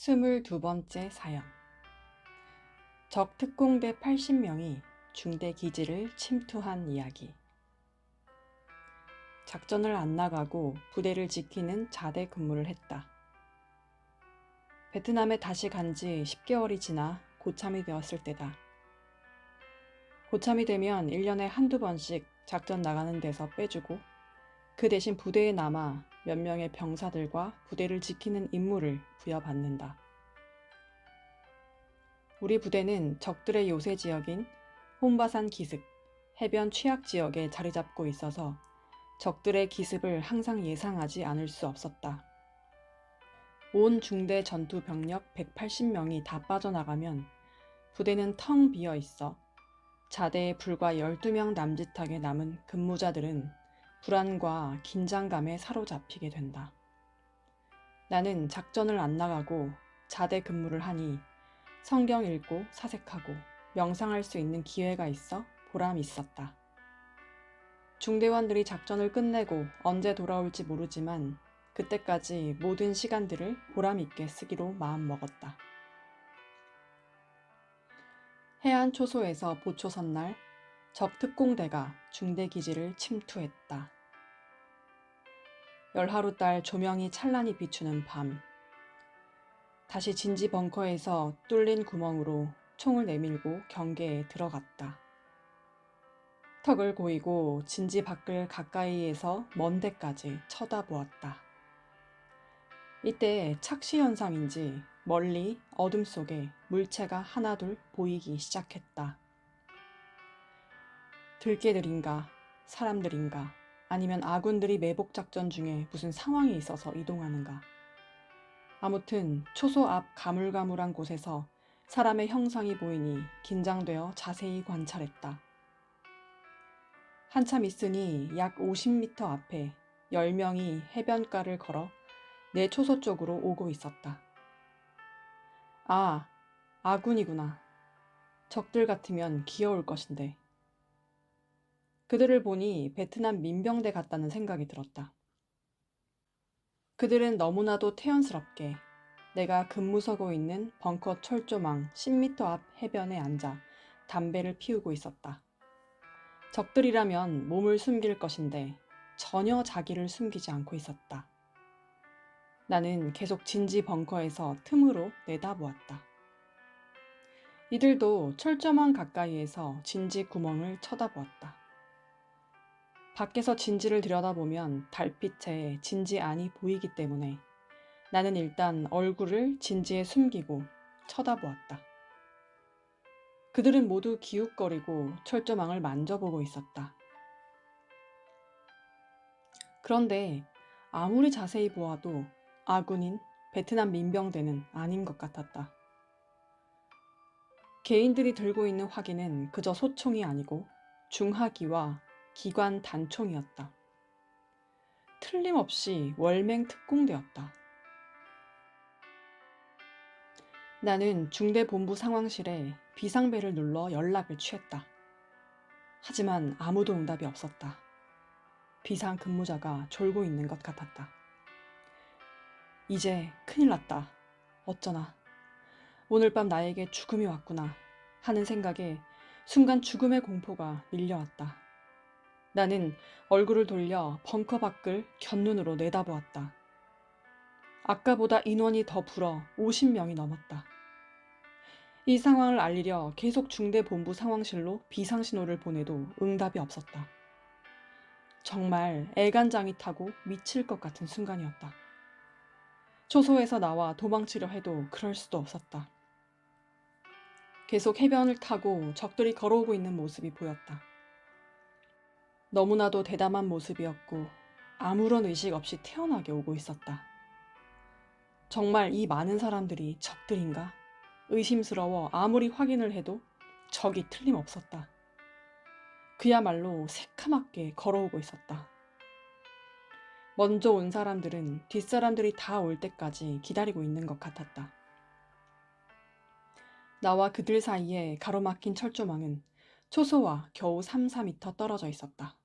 22번째 사연. 적 특공대 80명이 중대 기지를 침투한 이야기. 작전을 안 나가고 부대를 지키는 자대 근무를 했다. 베트남에 다시 간 지 10개월이 지나 고참이 되었을 때다. 고참이 되면 1년에 한두 번씩 작전 나가는 데서 빼주고 그 대신 부대에 남아 몇 명의 병사들과 부대를 지키는 임무를 부여받는다. 우리 부대는 적들의 요새 지역인 혼바산 기슭, 해변 취약 지역에 자리 잡고 있어서 적들의 기습을 항상 예상하지 않을 수 없었다. 온 중대 전투 병력 180명이 다 빠져나가면 부대는 텅 비어 있어 자대에 불과 12명 남짓하게 남은 근무자들은 불안과 긴장감에 사로잡히게 된다. 나는 작전을 안 나가고 자대 근무를 하니 성경 읽고 사색하고 명상할 수 있는 기회가 있어 보람이 있었다. 중대원들이 작전을 끝내고 언제 돌아올지 모르지만 그때까지 모든 시간들을 보람 있게 쓰기로 마음먹었다. 해안 초소에서 보초 선날 적 특공대가 중대 기지를 침투했다. 열하루달 조명이 찬란히 비추는 밤, 다시 진지 벙커에서 뚫린 구멍으로 총을 내밀고 경계에 들어갔다. 턱을 고이고 진지 밖을 가까이에서 먼 데까지 쳐다보았다. 이때 착시 현상인지 멀리 어둠 속에 물체가 하나둘 보이기 시작했다. 들개들인가 사람들인가 아니면 아군들이 매복 작전 중에 무슨 상황이 있어서 이동하는가. 아무튼 초소 앞 가물가물한 곳에서 사람의 형상이 보이니 긴장되어 자세히 관찰했다. 한참 있으니 약 50m 앞에 10명이 해변가를 걸어 내 초소 쪽으로 오고 있었다. 아, 아군이구나. 적들 같으면 귀여울 것인데. 그들을 보니 베트남 민병대 같다는 생각이 들었다. 그들은 너무나도 태연스럽게 내가 근무 서고 있는 벙커 철조망 10m 앞 해변에 앉아 담배를 피우고 있었다. 적들이라면 몸을 숨길 것인데 전혀 자기를 숨기지 않고 있었다. 나는 계속 진지 벙커에서 틈으로 내다보았다. 이들도 철조망 가까이에서 진지 구멍을 쳐다보았다. 밖에서 진지를 들여다보면 달빛에 진지 안이 보이기 때문에 나는 일단 얼굴을 진지에 숨기고 쳐다보았다. 그들은 모두 기웃거리고 철조망을 만져보고 있었다. 그런데 아무리 자세히 보아도 아군인 베트남 민병대는 아닌 것 같았다. 개인들이 들고 있는 화기는 그저 소총이 아니고 중화기와 기관 단총이었다. 틀림없이 월맹 특공대였다. 나는 중대본부 상황실에 비상벨을 눌러 연락을 취했다. 하지만 아무도 응답이 없었다. 비상 근무자가 졸고 있는 것 같았다. 이제 큰일 났다. 어쩌나. 오늘 밤 나에게 죽음이 왔구나 하는 생각에 순간 죽음의 공포가 밀려왔다. 나는 얼굴을 돌려 벙커 밖을 곁눈으로 내다보았다. 아까보다 인원이 더 불어 50명이 넘었다. 이 상황을 알리려 계속 중대본부 상황실로 비상신호를 보내도 응답이 없었다. 정말 애간장이 타고 미칠 것 같은 순간이었다. 초소에서 나와 도망치려 해도 그럴 수도 없었다. 계속 해변을 타고 적들이 걸어오고 있는 모습이 보였다. 너무나도 대담한 모습이었고 아무런 의식 없이 태연하게 오고 있었다. 정말 이 많은 사람들이 적들인가? 의심스러워 아무리 확인을 해도 적이 틀림없었다. 그야말로 새카맣게 걸어오고 있었다. 먼저 온 사람들은 뒷사람들이 다 올 때까지 기다리고 있는 것 같았다. 나와 그들 사이에 가로막힌 철조망은 초소와 겨우 3-4m 떨어져 있었다.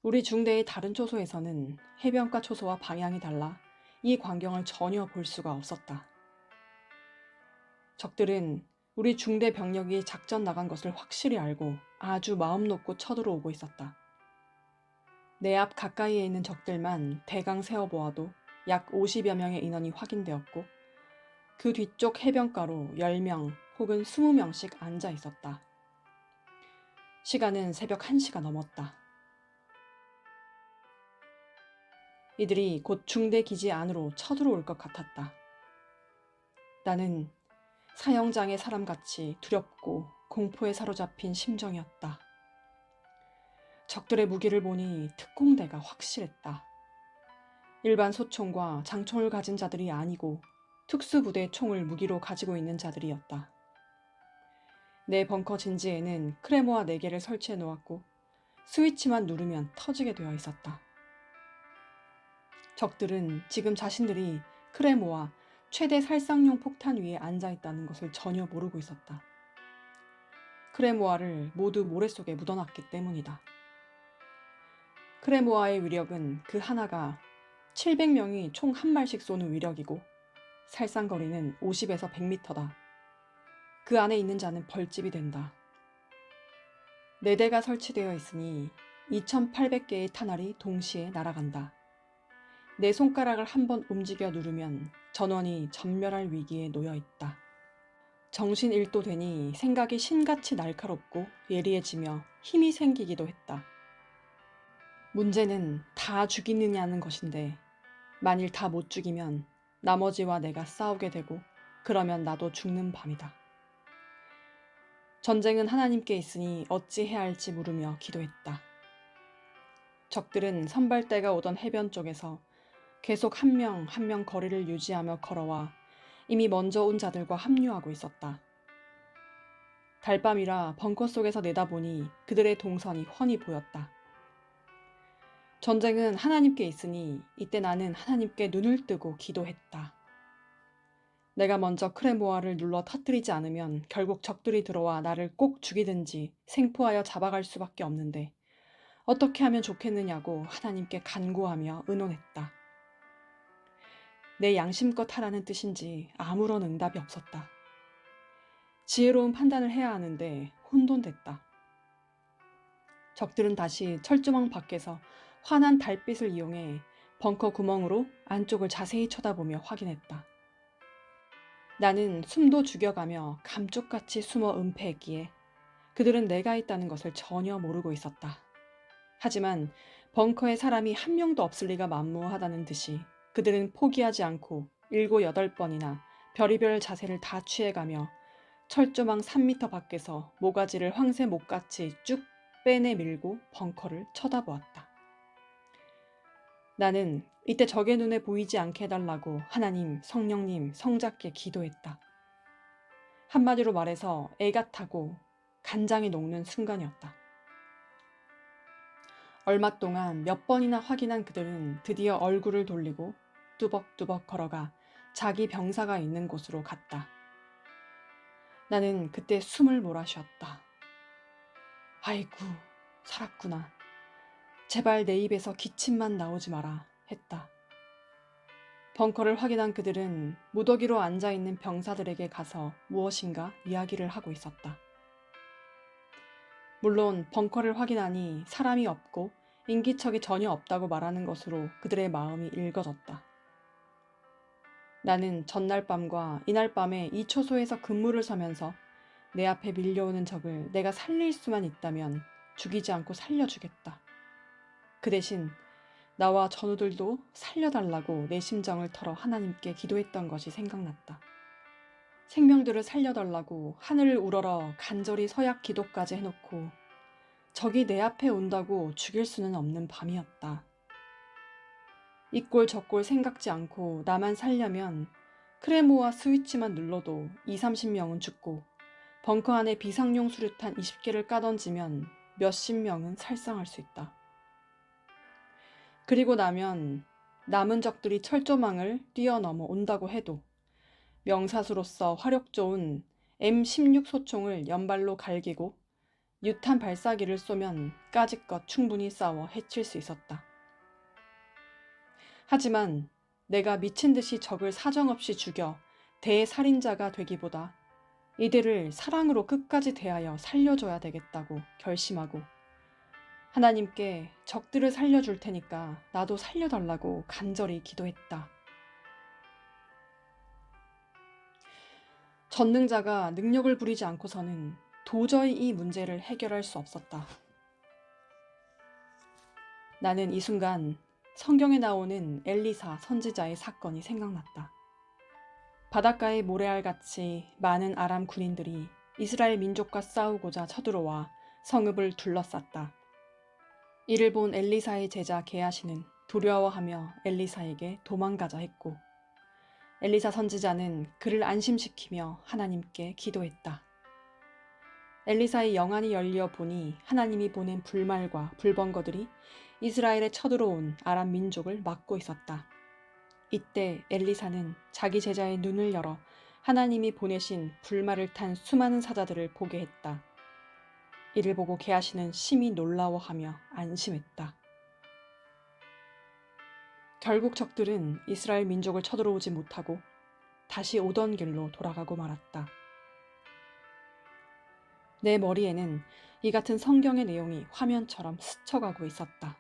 우리 중대의 다른 초소에서는 해변가 초소와 방향이 달라 이 광경을 전혀 볼 수가 없었다. 적들은 우리 중대 병력이 작전 나간 것을 확실히 알고 아주 마음 놓고 쳐들어오고 있었다. 내 앞 가까이에 있는 적들만 대강 세어보아도 약 50여 명의 인원이 확인되었고 그 뒤쪽 해변가로 10명 혹은 20명씩 앉아 있었다. 시간은 새벽 1시가 넘었다. 이들이 곧 중대 기지 안으로 쳐들어올 것 같았다. 나는 사형장의 사람같이 두렵고 공포에 사로잡힌 심정이었다. 적들의 무기를 보니 특공대가 확실했다. 일반 소총과 장총을 가진 자들이 아니고 특수부대 총을 무기로 가지고 있는 자들이었다. 내 벙커 진지에는 크레모아 4개를 설치해 놓았고 스위치만 누르면 터지게 되어 있었다. 적들은 지금 자신들이 크레모아 최대 살상용 폭탄 위에 앉아 있다는 것을 전혀 모르고 있었다. 크레모아를 모두 모래 속에 묻어놨기 때문이다. 크레모아의 위력은 그 하나가 700명이 총 한 발씩 쏘는 위력이고 살상거리는 50에서 100m다. 그 안에 있는 자는 벌집이 된다. 4대가 설치되어 있으니 2800개의 탄알이 동시에 날아간다. 내 손가락을 한번 움직여 누르면 전원이 전멸할 위기에 놓여 있다. 정신 일도 되니 생각이 신같이 날카롭고 예리해지며 힘이 생기기도 했다. 문제는 다 죽이느냐는 것인데 만일 다 못 죽이면 나머지와 내가 싸우게 되고 그러면 나도 죽는 밤이다. 전쟁은 하나님께 있으니 어찌해야 할지 물으며 기도했다. 적들은 선발대가 오던 해변 쪽에서 계속 한 명 한 명 거리를 유지하며 걸어와 이미 먼저 온 자들과 합류하고 있었다. 달밤이라 벙커 속에서 내다보니 그들의 동선이 훤히 보였다. 전쟁은 하나님께 있으니 이때 나는 하나님께 눈을 뜨고 기도했다. 내가 먼저 크레모아를 눌러 터뜨리지 않으면 결국 적들이 들어와 나를 꼭 죽이든지 생포하여 잡아갈 수밖에 없는데 어떻게 하면 좋겠느냐고 하나님께 간구하며 의논했다. 내 양심껏 하라는 뜻인지 아무런 응답이 없었다. 지혜로운 판단을 해야 하는데 혼돈됐다. 적들은 다시 철조망 밖에서 환한 달빛을 이용해 벙커 구멍으로 안쪽을 자세히 쳐다보며 확인했다. 나는 숨도 죽여가며 감쪽같이 숨어 은폐했기에 그들은 내가 있다는 것을 전혀 모르고 있었다. 하지만 벙커에 사람이 한 명도 없을 리가 만무하다는 듯이 그들은 포기하지 않고 7, 8번이나 별의별 자세를 다 취해가며 철조망 3m 밖에서 모가지를 황새 목같이 쭉 빼내밀고 벙커를 쳐다보았다. 나는 이때 적의 눈에 보이지 않게 해달라고 하나님, 성령님, 성자께 기도했다. 한마디로 말해서 애가 타고 간장이 녹는 순간이었다. 얼마 동안 몇 번이나 확인한 그들은 드디어 얼굴을 돌리고 뚜벅뚜벅 걸어가 자기 병사가 있는 곳으로 갔다. 나는 그때 숨을 몰아쉬었다. 아이고, 살았구나. 제발 내 입에서 기침만 나오지 마라 했다. 벙커를 확인한 그들은 무더기로 앉아있는 병사들에게 가서 무엇인가 이야기를 하고 있었다. 물론 벙커를 확인하니 사람이 없고 인기척이 전혀 없다고 말하는 것으로 그들의 마음이 읽어졌다. 나는 전날 밤과 이날 밤에 이 초소에서 근무를 서면서 내 앞에 밀려오는 적을 내가 살릴 수만 있다면 죽이지 않고 살려주겠다. 그 대신 나와 전우들도 살려달라고 내 심정을 털어 하나님께 기도했던 것이 생각났다. 생명들을 살려달라고 하늘을 우러러 간절히 서약 기도까지 해놓고 적이 내 앞에 온다고 죽일 수는 없는 밤이었다. 이 꼴 저 꼴 생각지 않고 나만 살려면 크레모와 스위치만 눌러도 20-30명은 죽고 벙커 안에 비상용 수류탄 20개를 까던지면 몇십 명은 살상할 수 있다. 그리고 나면 남은 적들이 철조망을 뛰어넘어 온다고 해도 명사수로서 화력 좋은 M16 소총을 연발로 갈기고 유탄 발사기를 쏘면 까짓것 충분히 싸워 해칠 수 있었다. 하지만 내가 미친 듯이 적을 사정없이 죽여 대살인자가 되기보다 이들을 사랑으로 끝까지 대하여 살려줘야 되겠다고 결심하고 하나님께 적들을 살려줄 테니까 나도 살려달라고 간절히 기도했다. 전능자가 능력을 부리지 않고서는 도저히 이 문제를 해결할 수 없었다. 나는 이 순간 성경에 나오는 엘리사 선지자의 사건이 생각났다. 바닷가의 모래알같이 많은 아람 군인들이 이스라엘 민족과 싸우고자 쳐들어와 성읍을 둘러쌌다. 이를 본 엘리사의 제자 게하시는 두려워하며 엘리사에게 도망가자 했고 엘리사 선지자는 그를 안심시키며 하나님께 기도했다. 엘리사의 영안이 열려 보니 하나님이 보낸 불말과 불번거들이 이스라엘에 쳐들어온 아람 민족을 막고 있었다. 이때 엘리사는 자기 제자의 눈을 열어 하나님이 보내신 불말을 탄 수많은 사자들을 보게 했다. 이를 보고 게하시는 심히 놀라워하며 안심했다. 결국 적들은 이스라엘 민족을 쳐들어오지 못하고 다시 오던 길로 돌아가고 말았다. 내 머리에는 이 같은 성경의 내용이 화면처럼 스쳐가고 있었다.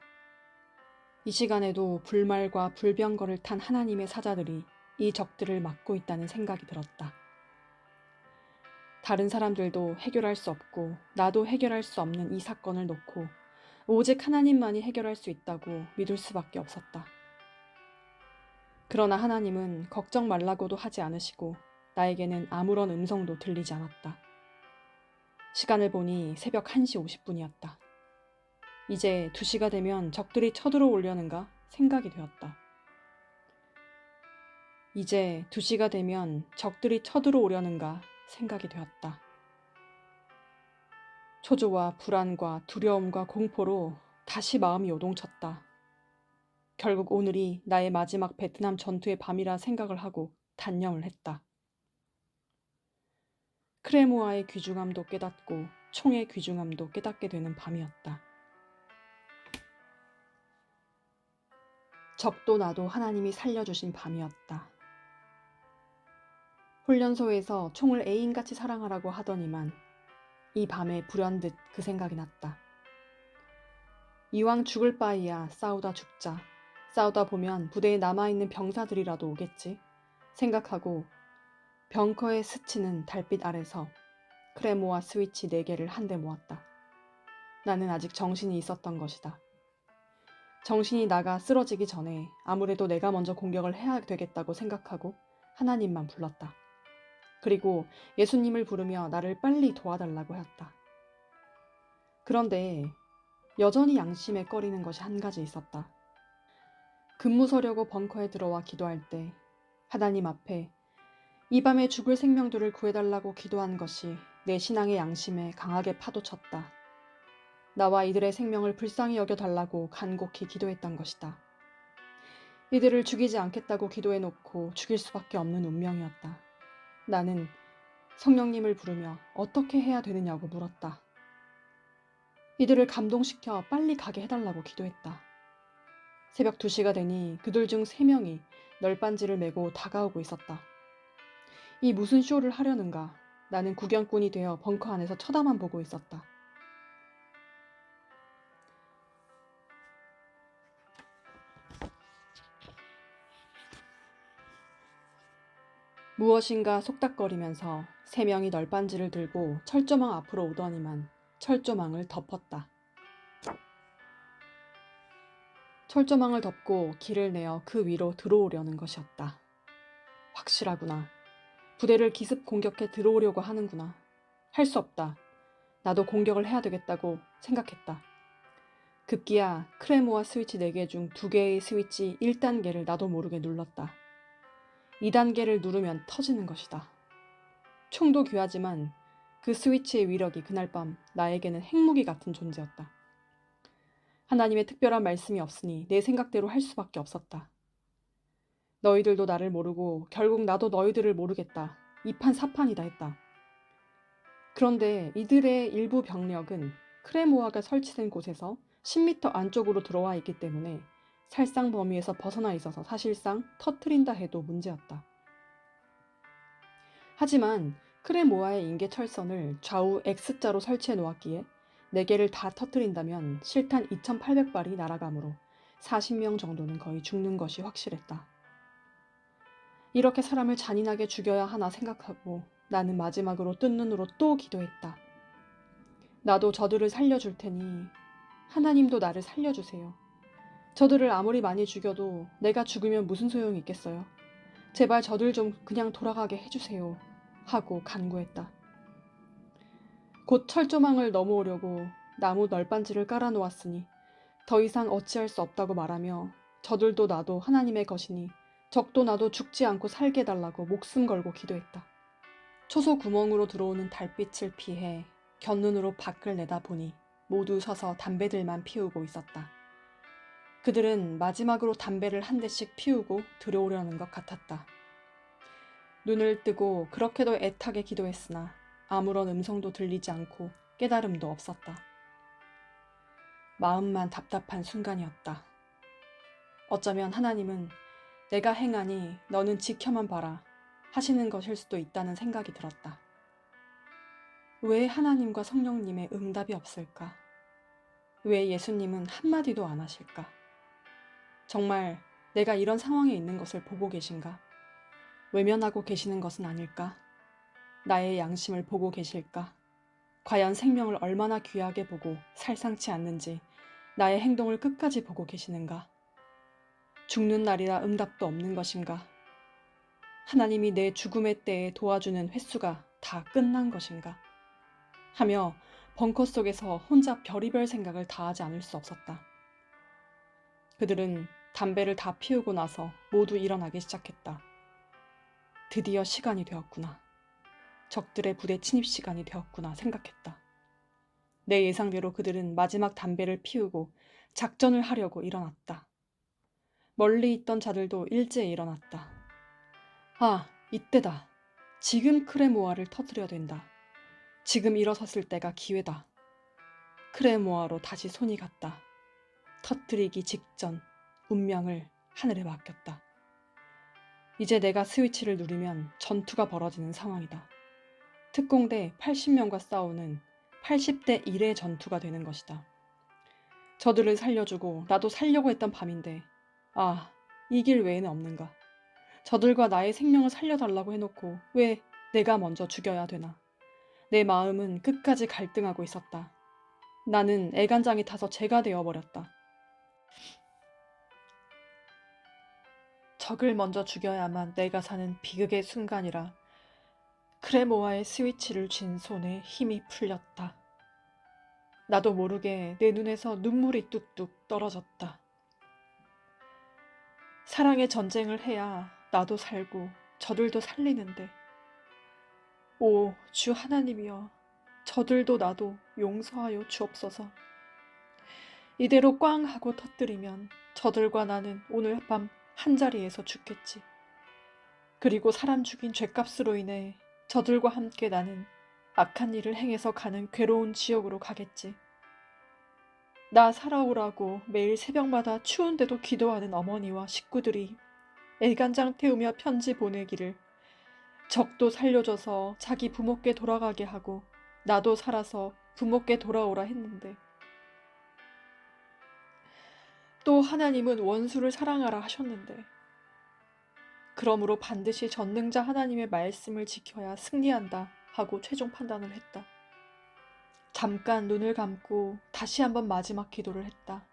이 시간에도 불말과 불병거를 탄 하나님의 사자들이 이 적들을 막고 있다는 생각이 들었다. 다른 사람들도 해결할 수 없고 나도 해결할 수 없는 이 사건을 놓고 오직 하나님만이 해결할 수 있다고 믿을 수밖에 없었다. 그러나 하나님은 걱정 말라고도 하지 않으시고 나에게는 아무런 음성도 들리지 않았다. 시간을 보니 새벽 1시 50분이었다. 이제 2시가 되면 적들이 쳐들어오려는가 생각이 되었다. 이제 2시가 되면 적들이 쳐들어오려는가 생각이 되었다. 초조와 불안과 두려움과 공포로 다시 마음이 요동쳤다. 결국 오늘이 나의 마지막 베트남 전투의 밤이라 생각을 하고 단념을 했다. 크레모아의 귀중함도 깨닫고 총의 귀중함도 깨닫게 되는 밤이었다. 적도 나도 하나님이 살려주신 밤이었다. 훈련소에서 총을 애인같이 사랑하라고 하더니만 이 밤에 불현듯 그 생각이 났다. 이왕 죽을 바에야 싸우다 죽자. 싸우다 보면 부대에 남아있는 병사들이라도 오겠지 생각하고 벙커에 스치는 달빛 아래서 크레모아 스위치 4개를 한데 모았다. 나는 아직 정신이 있었던 것이다. 정신이 나가 쓰러지기 전에 아무래도 내가 먼저 공격을 해야 되겠다고 생각하고 하나님만 불렀다. 그리고 예수님을 부르며 나를 빨리 도와달라고 했다. 그런데 여전히 양심에 꺼리는 것이 한 가지 있었다. 근무 서려고 벙커에 들어와 기도할 때 하나님 앞에 이 밤에 죽을 생명들을 구해달라고 기도한 것이 내 신앙의 양심에 강하게 파도쳤다. 나와 이들의 생명을 불쌍히 여겨달라고 간곡히 기도했던 것이다. 이들을 죽이지 않겠다고 기도해놓고 죽일 수밖에 없는 운명이었다. 나는 성령님을 부르며 어떻게 해야 되느냐고 물었다. 이들을 감동시켜 빨리 가게 해달라고 기도했다. 새벽 2시가 되니 그들 중 3명이 널빤지를 메고 다가오고 있었다. 이 무슨 쇼를 하려는가? 나는 구경꾼이 되어 벙커 안에서 쳐다만 보고 있었다. 무엇인가 속닥거리면서 3명이 널빤지를 들고 철조망 앞으로 오더니만 철조망을 덮었다. 철조망을 덮고 길을 내어 그 위로 들어오려는 것이었다. 확실하구나. 부대를 기습 공격해 들어오려고 하는구나. 할 수 없다. 나도 공격을 해야 되겠다고 생각했다. 급기야 크레모아 스위치 4개 중 2개의 스위치 1단계를 나도 모르게 눌렀다. 2단계를 누르면 터지는 것이다. 총도 귀하지만 그 스위치의 위력이 그날 밤 나에게는 핵무기 같은 존재였다. 하나님의 특별한 말씀이 없으니 내 생각대로 할 수밖에 없었다. 너희들도 나를 모르고 결국 나도 너희들을 모르겠다. 이판사판이다 했다. 그런데 이들의 일부 병력은 크레모아가 설치된 곳에서 10m 안쪽으로 들어와 있기 때문에 살상 범위에서 벗어나 있어서 사실상 터트린다 해도 문제였다. 하지만 크레모아의 인계철선을 좌우 X자로 설치해 놓았기에 4개를 다 터뜨린다면 실탄 2,800발이 날아가므로 40명 정도는 거의 죽는 것이 확실했다. 이렇게 사람을 잔인하게 죽여야 하나 생각하고 나는 마지막으로 뜬 눈으로 또 기도했다. 나도 저들을 살려줄 테니 하나님도 나를 살려주세요. 저들을 아무리 많이 죽여도 내가 죽으면 무슨 소용이 있겠어요. 제발 저들 좀 그냥 돌아가게 해주세요. 하고 간구했다. 곧 철조망을 넘어오려고 나무 널빤지를 깔아놓았으니 더 이상 어찌할 수 없다고 말하며 저들도 나도 하나님의 것이니 적도 나도 죽지 않고 살게 해달라고 목숨 걸고 기도했다. 초소 구멍으로 들어오는 달빛을 피해 곁눈으로 밖을 내다보니 모두 서서 담배들만 피우고 있었다. 그들은 마지막으로 담배를 한 대씩 피우고 들어오려는 것 같았다. 눈을 뜨고 그렇게도 애타게 기도했으나 아무런 음성도 들리지 않고 깨달음도 없었다. 마음만 답답한 순간이었다. 어쩌면 하나님은 내가 행하니 너는 지켜만 봐라 하시는 것일 수도 있다는 생각이 들었다. 왜 하나님과 성령님의 응답이 없을까? 왜 예수님은 한마디도 안 하실까? 정말 내가 이런 상황에 있는 것을 보고 계신가? 외면하고 계시는 것은 아닐까? 나의 양심을 보고 계실까? 과연 생명을 얼마나 귀하게 보고 살상치 않는지 나의 행동을 끝까지 보고 계시는가? 죽는 날이라 응답도 없는 것인가? 하나님이 내 죽음의 때에 도와주는 횟수가 다 끝난 것인가? 하며 벙커 속에서 혼자 별의별 생각을 다 하지 않을 수 없었다. 그들은 담배를 다 피우고 나서 모두 일어나기 시작했다. 드디어 시간이 되었구나. 적들의 부대 침입 시간이 되었구나 생각했다. 내 예상대로 그들은 마지막 담배를 피우고 작전을 하려고 일어났다. 멀리 있던 자들도 일제히 일어났다. 아, 이때다. 지금 크레모아를 터뜨려야 된다. 지금 일어섰을 때가 기회다. 크레모아로 다시 손이 갔다. 터뜨리기 직전 운명을 하늘에 맡겼다. 이제 내가 스위치를 누르면 전투가 벌어지는 상황이다. 특공대 80명과 싸우는 80대 1의 전투가 되는 것이다. 저들을 살려주고 나도 살려고 했던 밤인데 이 길 외에는 없는가. 저들과 나의 생명을 살려달라고 해놓고 왜 내가 먼저 죽여야 되나. 내 마음은 끝까지 갈등하고 있었다. 나는 애간장이 타서 죄가 되어버렸다. 적을 먼저 죽여야만 내가 사는 비극의 순간이라 크레모아의 스위치를 쥔 손에 힘이 풀렸다. 나도 모르게 내 눈에서 눈물이 뚝뚝 떨어졌다. 사랑의 전쟁을 해야 나도 살고 저들도 살리는데 오 주 하나님이여 저들도 나도 용서하여 주옵소서. 이대로 꽝 하고 터뜨리면 저들과 나는 오늘 밤 한자리에서 죽겠지. 그리고 사람 죽인 죗값으로 인해 저들과 함께 나는 악한 일을 행해서 가는 괴로운 지옥으로 가겠지. 나 살아오라고 매일 새벽마다 추운데도 기도하는 어머니와 식구들이 애간장 태우며 편지 보내기를 적도 살려줘서 자기 부모께 돌아가게 하고 나도 살아서 부모께 돌아오라 했는데 또 하나님은 원수를 사랑하라 하셨는데 그러므로 반드시 전능자 하나님의 말씀을 지켜야 승리한다 하고 최종 판단을 했다. 잠깐 눈을 감고 다시 한번 마지막 기도를 했다.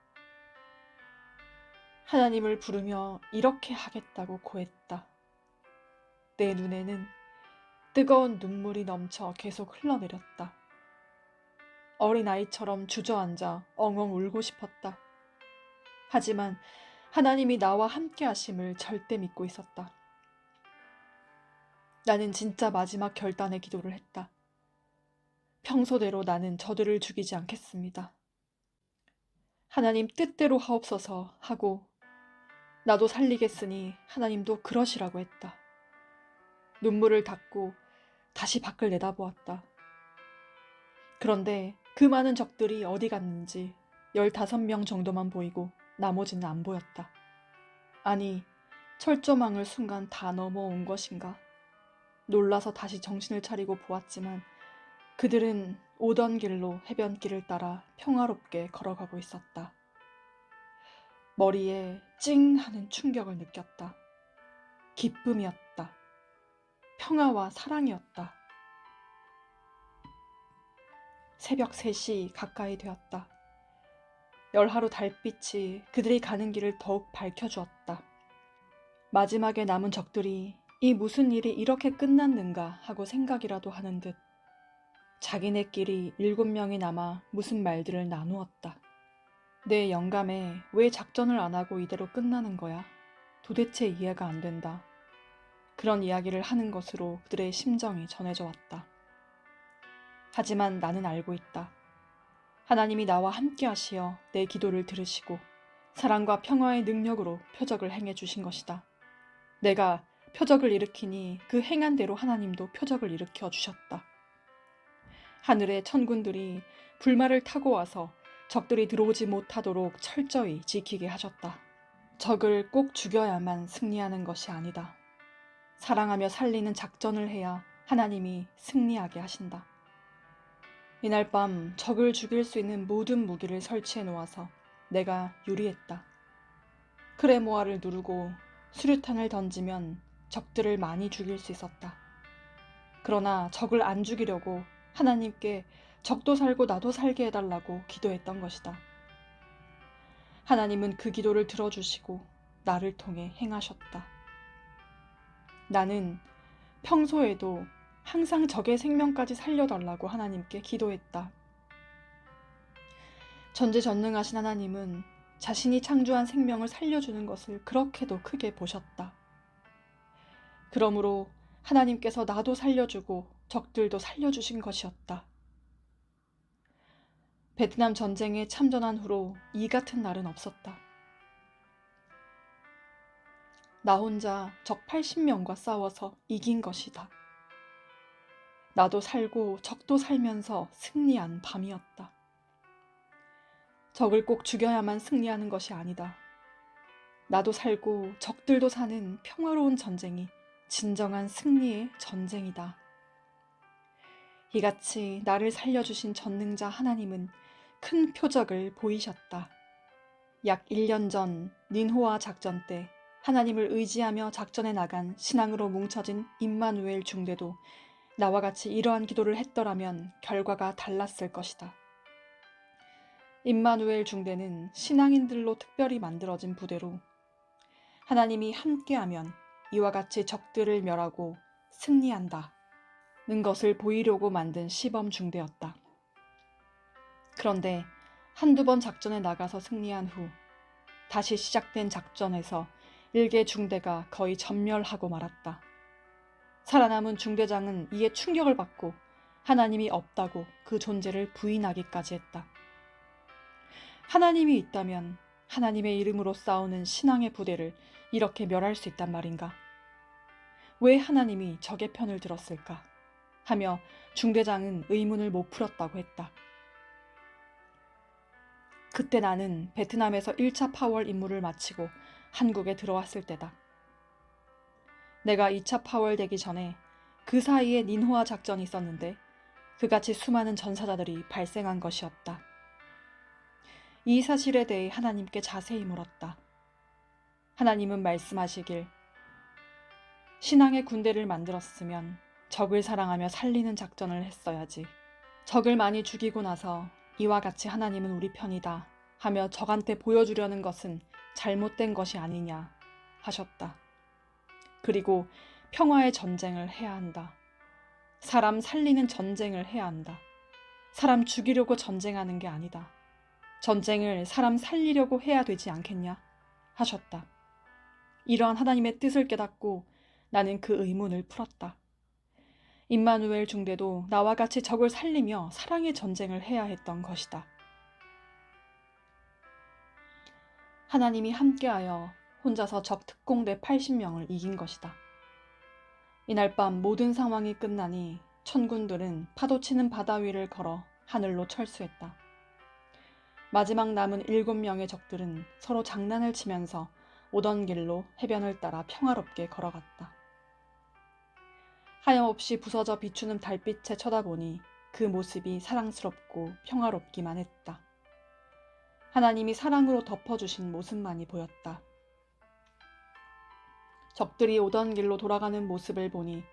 하나님을 부르며 이렇게 하겠다고 고했다. 내 눈에는 뜨거운 눈물이 넘쳐 계속 흘러내렸다. 어린아이처럼 주저앉아 엉엉 울고 싶었다. 하지만 하나님이 나와 함께 하심을 절대 믿고 있었다. 나는 진짜 마지막 결단의 기도를 했다. 평소대로 나는 저들을 죽이지 않겠습니다. 하나님 뜻대로 하옵소서 하고 나도 살리겠으니 하나님도 그러시라고 했다. 눈물을 닦고 다시 밖을 내다보았다. 그런데 그 많은 적들이 어디 갔는지 15명 정도만 보이고 나머지는 안 보였다. 아니, 철조망을 순간 다 넘어온 것인가? 놀라서 다시 정신을 차리고 보았지만 그들은 오던 길로 해변길을 따라 평화롭게 걸어가고 있었다. 머리에 찡 하는 충격을 느꼈다. 기쁨이었다. 평화와 사랑이었다. 새벽 3시 가까이 되었다. 열하루 달빛이 그들이 가는 길을 더욱 밝혀주었다. 마지막에 남은 적들이 이 무슨 일이 이렇게 끝났는가 하고 생각이라도 하는 듯 자기네끼리 7명이 남아 무슨 말들을 나누었다. 내 영감에 왜 작전을 안 하고 이대로 끝나는 거야? 도대체 이해가 안 된다. 그런 이야기를 하는 것으로 그들의 심정이 전해져 왔다. 하지만 나는 알고 있다. 하나님이 나와 함께 하시어 내 기도를 들으시고 사랑과 평화의 능력으로 표적을 행해 주신 것이다. 내가 표적을 일으키니 그 행한 대로 하나님도 표적을 일으켜 주셨다. 하늘의 천군들이 불말을 타고 와서 적들이 들어오지 못하도록 철저히 지키게 하셨다. 적을 꼭 죽여야만 승리하는 것이 아니다. 사랑하며 살리는 작전을 해야 하나님이 승리하게 하신다. 이날 밤 적을 죽일 수 있는 모든 무기를 설치해 놓아서 내가 유리했다. 크레모아를 누르고 수류탄을 던지면 적들을 많이 죽일 수 있었다. 그러나 적을 안 죽이려고 하나님께 적도 살고 나도 살게 해달라고 기도했던 것이다. 하나님은 그 기도를 들어주시고 나를 통해 행하셨다. 나는 평소에도 항상 적의 생명까지 살려달라고 하나님께 기도했다. 전지전능하신 하나님은 자신이 창조한 생명을 살려주는 것을 그렇게도 크게 보셨다. 그러므로 하나님께서 나도 살려주고 적들도 살려주신 것이었다. 베트남 전쟁에 참전한 후로 이 같은 날은 없었다. 나 혼자 적 80명과 싸워서 이긴 것이다. 나도 살고 적도 살면서 승리한 밤이었다. 적을 꼭 죽여야만 승리하는 것이 아니다. 나도 살고 적들도 사는 평화로운 전쟁이 진정한 승리의 전쟁이다. 이같이 나를 살려주신 전능자 하나님은 큰 표적을 보이셨다. 약 1년 전 닌호아 작전 때 하나님을 의지하며 작전에 나간 신앙으로 뭉쳐진 임마누엘 중대도 나와 같이 이러한 기도를 했더라면 결과가 달랐을 것이다. 임마누엘 중대는 신앙인들로 특별히 만들어진 부대로 하나님이 함께하면 이와 같이 적들을 멸하고 승리한다는 것을 보이려고 만든 시범 중대였다. 그런데 한두 번 작전에 나가서 승리한 후 다시 시작된 작전에서 일개 중대가 거의 전멸하고 말았다. 살아남은 중대장은 이에 충격을 받고 하나님이 없다고 그 존재를 부인하기까지 했다. 하나님이 있다면 하나님의 이름으로 싸우는 신앙의 부대를 이렇게 멸할 수 있단 말인가? 왜 하나님이 적의 편을 들었을까? 하며 중대장은 의문을 못 풀었다고 했다. 그때 나는 베트남에서 1차 파월 임무를 마치고 한국에 들어왔을 때다. 내가 2차 파월 되기 전에 그 사이에 닌호아 작전이 있었는데 그같이 수많은 전사자들이 발생한 것이었다. 이 사실에 대해 하나님께 자세히 물었다. 하나님은 말씀하시길 신앙의 군대를 만들었으면 적을 사랑하며 살리는 작전을 했어야지. 적을 많이 죽이고 나서 이와 같이 하나님은 우리 편이다 하며 적한테 보여주려는 것은 잘못된 것이 아니냐 하셨다. 그리고 평화의 전쟁을 해야 한다. 사람 살리는 전쟁을 해야 한다. 사람 죽이려고 전쟁하는 게 아니다. 전쟁을 사람 살리려고 해야 되지 않겠냐 하셨다. 이러한 하나님의 뜻을 깨닫고 나는 그 의문을 풀었다. 임마누엘 중대도 나와 같이 적을 살리며 사랑의 전쟁을 해야 했던 것이다. 하나님이 함께하여 혼자서 적 특공대 80명을 이긴 것이다. 이날 밤 모든 상황이 끝나니 천군들은 파도치는 바다 위를 걸어 하늘로 철수했다. 마지막 남은 7명의 적들은 서로 장난을 치면서 오던 길로 해변을 따라 평화롭게 걸어갔다. 하염없이 부서져 비추는 달빛에 쳐다보니 그 모습이 사랑스럽고 평화롭기만 했다. 하나님이 사랑으로 덮어주신 모습만이 보였다. 적들이 오던 길로 돌아가는 모습을 보니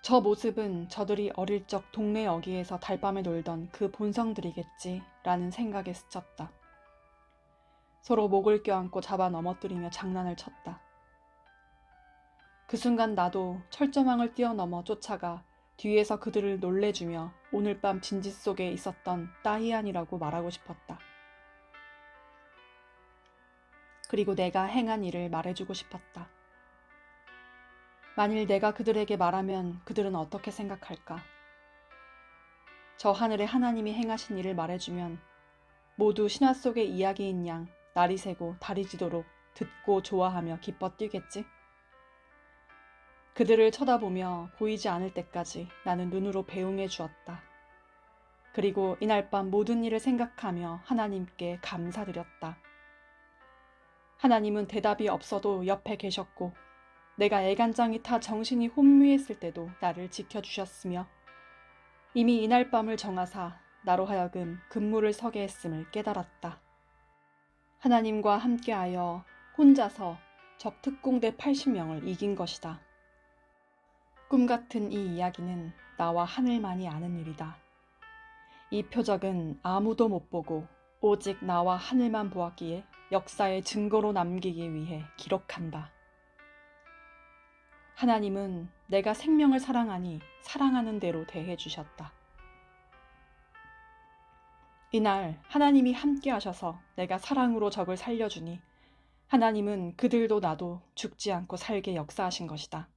저 모습은 저들이 어릴 적 동네 어귀에서 달밤에 놀던 그 본성들이겠지라는 생각에 스쳤다. 서로 목을 껴안고 잡아 넘어뜨리며 장난을 쳤다. 그 순간 나도 철조망을 뛰어넘어 쫓아가 뒤에서 그들을 놀래주며 오늘 밤 진지 속에 있었던 따이안이라고 말하고 싶었다. 그리고 내가 행한 일을 말해주고 싶었다. 만일 내가 그들에게 말하면 그들은 어떻게 생각할까? 저 하늘의 하나님이 행하신 일을 말해주면 모두 신화 속의 이야기인 양 날이 새고 달이 지도록 듣고 좋아하며 기뻐 뛰겠지? 그들을 쳐다보며 보이지 않을 때까지 나는 눈으로 배웅해 주었다. 그리고 이날 밤 모든 일을 생각하며 하나님께 감사드렸다. 하나님은 대답이 없어도 옆에 계셨고 내가 애간장이 타 정신이 혼미했을 때도 나를 지켜주셨으며 이미 이날 밤을 정하사 나로 하여금 근무를 서게 했음을 깨달았다. 하나님과 함께하여 혼자서 적 특공대 80명을 이긴 것이다. 꿈같은 이 이야기는 나와 하늘만이 아는 일이다. 이 표적은 아무도 못 보고 오직 나와 하늘만 보았기에 역사의 증거로 남기기 위해 기록한다. 하나님은 내가 생명을 사랑하니 사랑하는 대로 대해 주셨다. 이날 하나님이 함께 하셔서 내가 사랑으로 적을 살려주니 하나님은 그들도 나도 죽지 않고 살게 역사하신 것이다.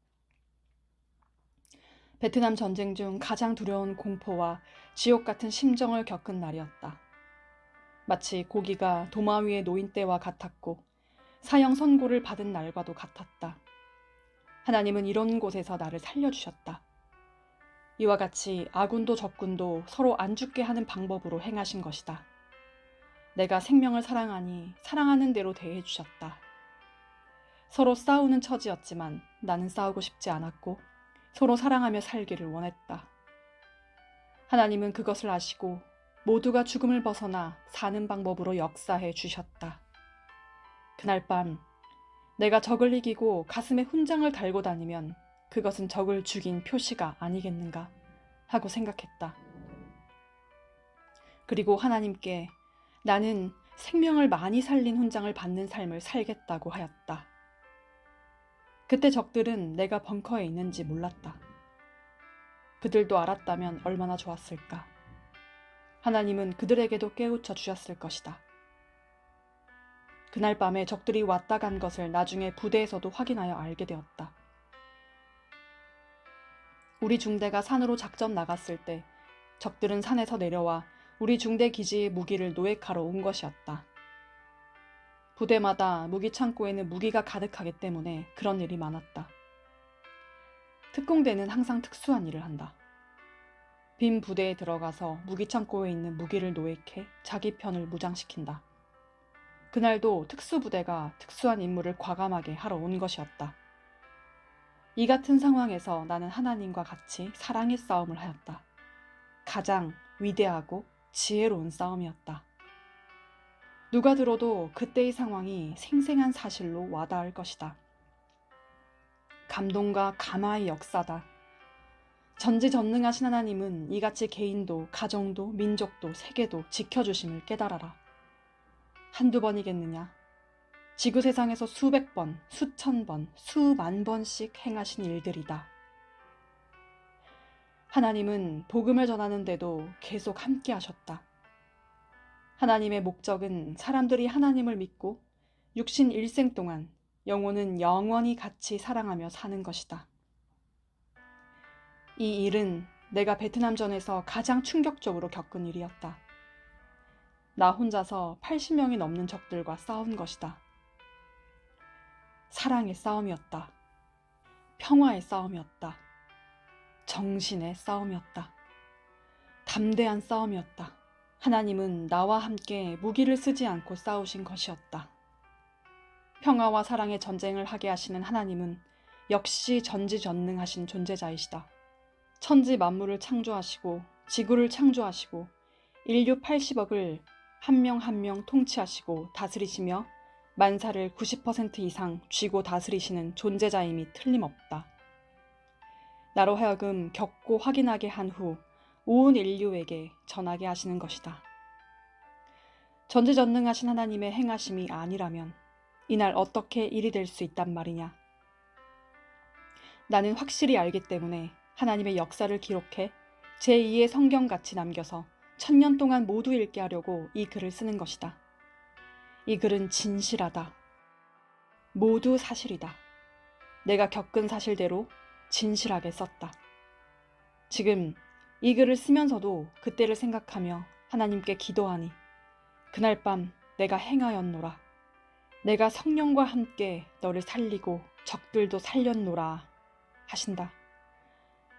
베트남 전쟁 중 가장 두려운 공포와 지옥 같은 심정을 겪은 날이었다. 마치 고기가 도마 위에 놓인 때와 같았고 사형 선고를 받은 날과도 같았다. 하나님은 이런 곳에서 나를 살려주셨다. 이와 같이 아군도 적군도 서로 안 죽게 하는 방법으로 행하신 것이다. 내가 생명을 사랑하니 사랑하는 대로 대해주셨다. 서로 싸우는 처지였지만 나는 싸우고 싶지 않았고 서로 사랑하며 살기를 원했다. 하나님은 그것을 아시고 모두가 죽음을 벗어나 사는 방법으로 역사해 주셨다. 그날 밤 내가 적을 이기고 가슴에 훈장을 달고 다니면 그것은 적을 죽인 표시가 아니겠는가 하고 생각했다. 그리고 하나님께 나는 생명을 많이 살린 훈장을 받는 삶을 살겠다고 하였다. 그때 적들은 내가 벙커에 있는지 몰랐다. 그들도 알았다면 얼마나 좋았을까. 하나님은 그들에게도 깨우쳐 주셨을 것이다. 그날 밤에 적들이 왔다 간 것을 나중에 부대에서도 확인하여 알게 되었다. 우리 중대가 산으로 작전 나갔을 때 적들은 산에서 내려와 우리 중대 기지의 무기를 노획하러 온 것이었다. 부대마다 무기 창고에는 무기가 가득하기 때문에 그런 일이 많았다. 특공대는 항상 특수한 일을 한다. 빈 부대에 들어가서 무기 창고에 있는 무기를 노획해 자기 편을 무장시킨다. 그날도 특수부대가 특수한 임무를 과감하게 하러 온 것이었다. 이 같은 상황에서 나는 하나님과 같이 사랑의 싸움을 하였다. 가장 위대하고 지혜로운 싸움이었다. 누가 들어도 그때의 상황이 생생한 사실로 와닿을 것이다. 감동과 감화의 역사다. 전지전능하신 하나님은 이같이 개인도 가정도 민족도 세계도 지켜주심을 깨달아라. 한두 번이겠느냐? 지구 세상에서 수백 번, 수천 번, 수만 번씩 행하신 일들이다. 하나님은 복음을 전하는데도 계속 함께 하셨다. 하나님의 목적은 사람들이 하나님을 믿고 육신 일생 동안 영혼은 영원히 같이 사랑하며 사는 것이다. 이 일은 내가 베트남전에서 가장 충격적으로 겪은 일이었다. 나 혼자서 80명이 넘는 적들과 싸운 것이다. 사랑의 싸움이었다. 평화의 싸움이었다. 정신의 싸움이었다. 담대한 싸움이었다. 하나님은 나와 함께 무기를 쓰지 않고 싸우신 것이었다. 평화와 사랑의 전쟁을 하게 하시는 하나님은 역시 전지전능하신 존재자이시다. 천지 만물을 창조하시고 지구를 창조하시고 인류 80억을 한 명 한 명 통치하시고 다스리시며 만사를 90% 이상 쥐고 다스리시는 존재자임이 틀림없다. 나로 하여금 겪고 확인하게 한 후 온 인류에게 전하게 하시는 것이다. 전지전능하신 하나님의 행하심이 아니라면 이날 어떻게 일이 될 수 있단 말이냐. 나는 확실히 알기 때문에 하나님의 역사를 기록해 제2의 성경같이 남겨서 1000년 동안 모두 읽게 하려고 이 글을 쓰는 것이다. 이 글은 진실하다. 모두 사실이다. 내가 겪은 사실대로 진실하게 썼다. 지금 이 글을 쓰면서도 그때를 생각하며 하나님께 기도하니 그날 밤 내가 행하였노라. 내가 성령과 함께 너를 살리고 적들도 살렸노라 하신다.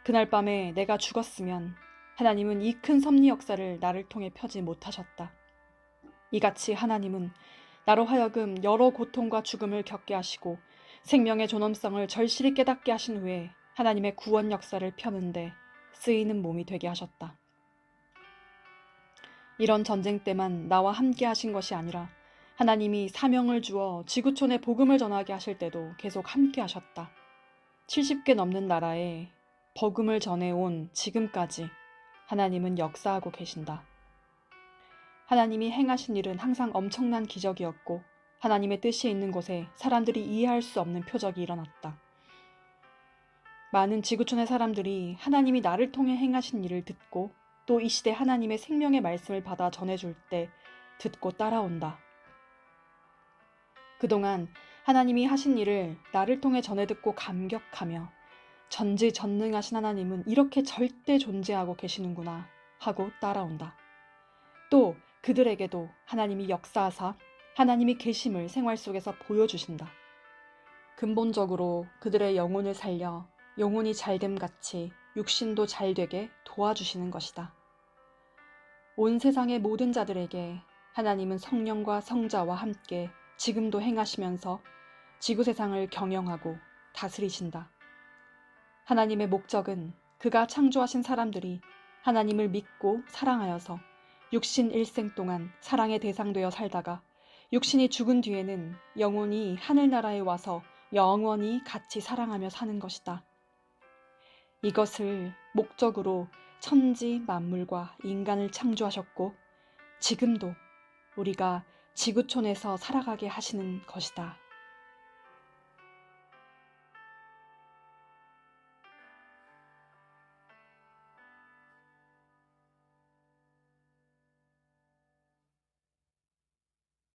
그날 밤에 내가 죽었으면 하나님은 이 큰 섭리 역사를 나를 통해 펴지 못하셨다. 이같이 하나님은 나로 하여금 여러 고통과 죽음을 겪게 하시고 생명의 존엄성을 절실히 깨닫게 하신 후에 하나님의 구원 역사를 펴는데 쓰이는 몸이 되게 하셨다. 이런 전쟁 때만 나와 함께 하신 것이 아니라 하나님이 사명을 주어 지구촌에 복음을 전하게 하실 때도 계속 함께 하셨다. 70개 넘는 나라에 복음을 전해온 지금까지 하나님은 역사하고 계신다. 하나님이 행하신 일은 항상 엄청난 기적이었고 하나님의 뜻이 있는 곳에 사람들이 이해할 수 없는 표적이 일어났다. 많은 지구촌의 사람들이 하나님이 나를 통해 행하신 일을 듣고 또 이 시대 하나님의 생명의 말씀을 받아 전해줄 때 듣고 따라온다. 그동안 하나님이 하신 일을 나를 통해 전해 듣고 감격하며 전지전능하신 하나님은 이렇게 절대 존재하고 계시는구나 하고 따라온다. 또 그들에게도 하나님이 역사하사 하나님이 계심을 생활 속에서 보여주신다. 근본적으로 그들의 영혼을 살려 영혼이 잘됨같이 육신도 잘되게 도와주시는 것이다. 온 세상의 모든 자들에게 하나님은 성령과 성자와 함께 지금도 행하시면서 지구 세상을 경영하고 다스리신다. 하나님의 목적은 그가 창조하신 사람들이 하나님을 믿고 사랑하여서 육신 일생 동안 사랑의 대상되어 살다가 육신이 죽은 뒤에는 영혼이 하늘나라에 와서 영원히 같이 사랑하며 사는 것이다. 이것을 목적으로 천지 만물과 인간을 창조하셨고 지금도 우리가 지구촌에서 살아가게 하시는 것이다.